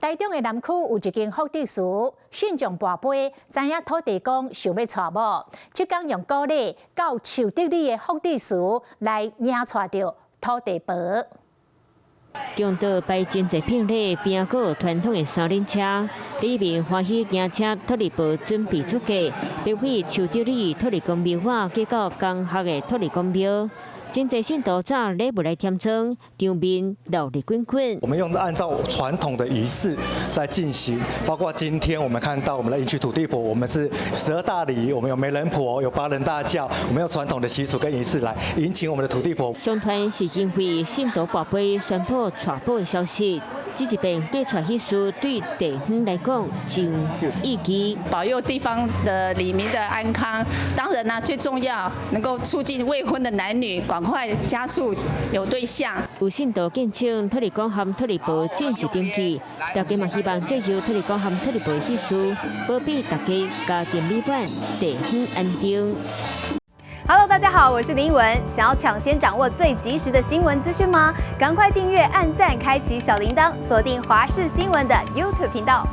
台中的南区有一间福地寺，信众跋杯，知影土地公想要娶某，即天用鼓励到树德里的福地寺来迎娶到土地婆。中岛摆真侪品类，边个有传统的三轮车，里面欢喜迎车土地婆准备出嫁，并为树德里土地公庙外，结到江学的土地公庙。 真侪信徒早礼物来添妆，场面热闹滚滚。我们按照传统的仪式在进行，包括今天我们看到我们来迎娶土地婆，我们是12大礼，我们有媒人婆，有8人大轿，我们用传统的习俗跟仪式来迎请我们的土地婆。上团是因为信徒宝贝宣布娶宝的消息，这一遍嫁娶喜事对地方来讲真有意义，保佑地方的里民的安康。当然呢，最重要能够促进未婚的男女。 赶快加速有对象。有信徒见证土地公和土地婆正式登记，大家嘛希望借由土地公和土地婆的喜事，保庇大家家庭美满，地方安定。Hello， 大家好，我是林依文。想要抢先掌握最及时的新闻资讯吗？赶快订阅、按赞、开启小铃铛，锁定华视新闻的 YouTube 频道。